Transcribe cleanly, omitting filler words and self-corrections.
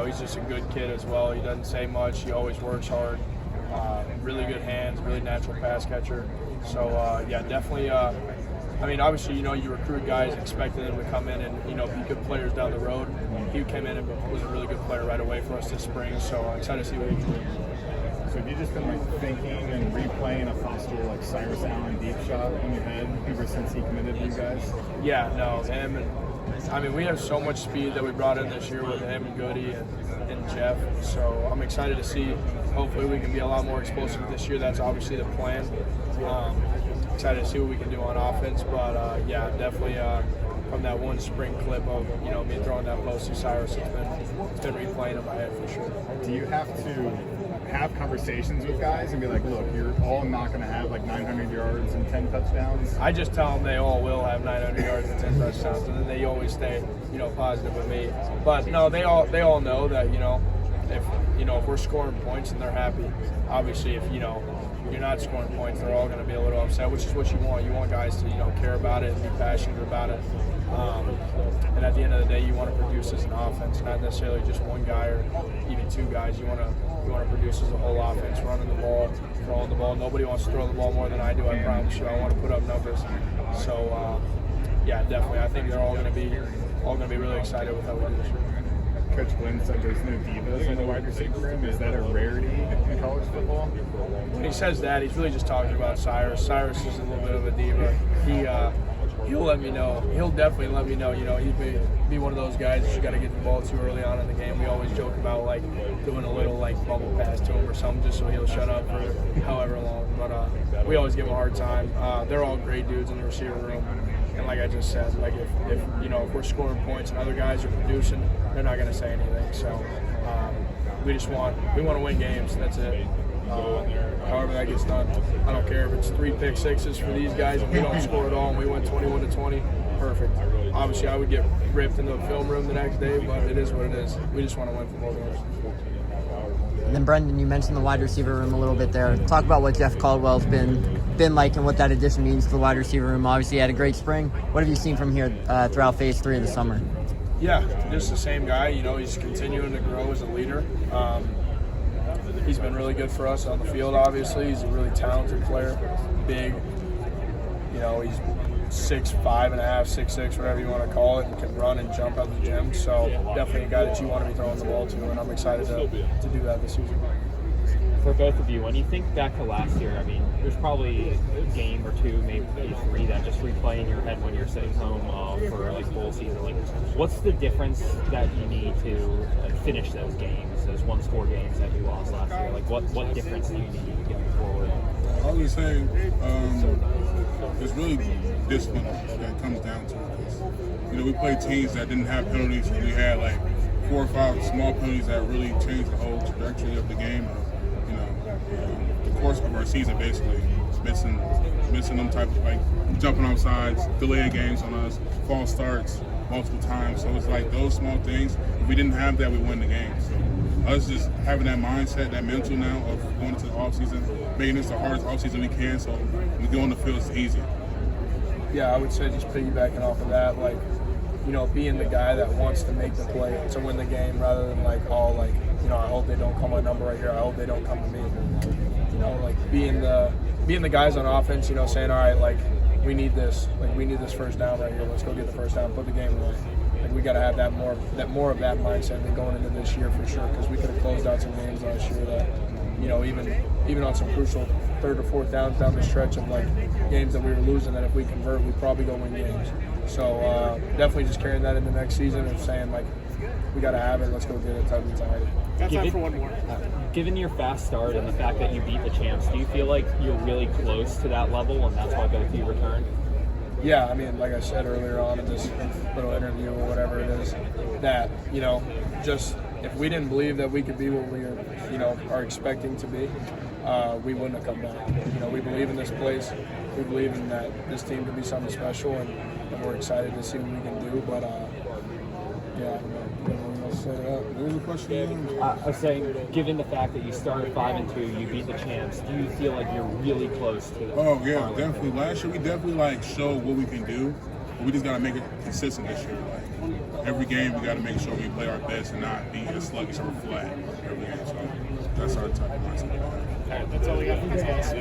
he's just a good kid as well. He doesn't say much. He always works hard. Really good hands, really natural pass catcher. So, yeah, definitely. Obviously, you recruit guys expecting them to come in and, be good players down the road. He came in and was a really good player right away for us this spring. So I'm excited to see what he can do. So have you just been thinking and replaying a possible Cyrus Allen deep shot in your head ever since he committed to you guys? Yeah, no, him and we have so much speed that we brought in this year with him and Goody and Jeff. So I'm excited to see. Hopefully we can be a lot more explosive this year. That's obviously the plan. Excited to see what we can do on offense, but yeah, definitely from that one spring clip of me throwing that post to Cyrus, it's been replaying in my head for sure. Do you have to have conversations with guys and be like, look, you're all not going to have 900 yards and 10 touchdowns? I just tell them they all will have 900 yards and 10 touchdowns, and then they always stay positive with me. But no, they all know that if we're scoring points and they're happy. Obviously, if you're not scoring points, they're all going to be a little upset, which is what you want. You want guys to care about it and be passionate about it. And at the end of the day, you want to produce as an offense, not necessarily just one guy or even two guys. You want to produce as a whole offense, running the ball, throwing the ball. Nobody wants to throw the ball more than I do. I promise you. I want to put up numbers. So yeah, definitely. I think they're all going to be really excited with how we do this year. Coach Glenn said there's no divas in the wide receiver room. Is that a rarity in college football? When he says that, he's really just talking about Cyrus. Cyrus is a little bit of a diva. He'll let me know. He'll definitely let me know. He'd be one of those guys that you got to get the ball too early on in the game. We always joke about doing a little bubble pass to him or something just so he'll shut up for however long. But we always give him a hard time. They're all great dudes in the receiver room. And like I just said, if we're scoring points and other guys are producing, they're not going to say anything. So we want to win games. That's it. However that gets done, I don't care if it's 3 pick sixes for these guys and we don't score at all and we win 21-20. Perfect. Obviously, I would get ripped into the film room the next day, but it is what it is. We just want to win football games. And then Brendan, you mentioned the wide receiver room a little bit there. Talk about what Jeff Caldwell's been like and what that addition means to the wide receiver room. Obviously, he had a great spring. What have you seen from here throughout Phase 3 of the summer? Yeah, just the same guy. He's continuing to grow as a leader. He's been really good for us on the field, obviously. He's a really talented player, big. He's 6'5.5", 6'6", whatever you want to call it, and can run and jump out the gym. So definitely a guy that you want to be throwing the ball to, and I'm excited to do that this season. For both of you, when you think back to last year, there's probably a game or two, maybe 3 that just replay in your head when you're sitting home for bowl season. What's the difference that you need to finish those games, those one-score games that you lost last year? What difference do you need going forward? I would say it's really discipline that comes down to it. We played teams that didn't have penalties, and we had 4 or 5 small penalties that really changed the whole trajectory of the game. The course of our season, basically, missing them type of jumping off sides, delayed games on us, false starts multiple times. So it's those small things. If we didn't have that, we win the game. So us just having that mindset, that mental now of going into the offseason, making this the hardest offseason we can, so when we go on the field, it's easy. Yeah, I would say just piggybacking off of that, being the guy that wants to make the play to win the game rather than I hope they don't call my number right here. I hope they don't come to me. Being the guys on offense, saying, all right, we need this. We need this first down right here. Let's go get the first down, put the game away. We got to have that more of that mindset than going into this year for sure, because we could have closed out some games last year that, even on some crucial 3rd or 4th downs down the stretch of games that we were losing, that if we convert, we probably go win games. So definitely just carrying that into next season and saying we got to have it. Let's go get it. Time to time. Got time for one more. Given your fast start and the fact that you beat the champs, do you feel like you're really close to that level, and that's why both of you returned? Yeah, like I said earlier on in this little interview or whatever it is, that just if we didn't believe that we could be what we are expecting to be, we wouldn't have come back. We believe in this place. We believe in that this team could be something special, and we're excited to see what we can do. But yeah. What was the question? I was saying, given the fact that you started 5-2, you beat the champs, do you feel like you're really close to the final? Definitely. Last year we definitely showed what we can do, but we just gotta make it consistent this year. every game we got to make sure we play our best and not be as sluggish or flat every game. So that's our type of mindset. All right, that's all we got for this.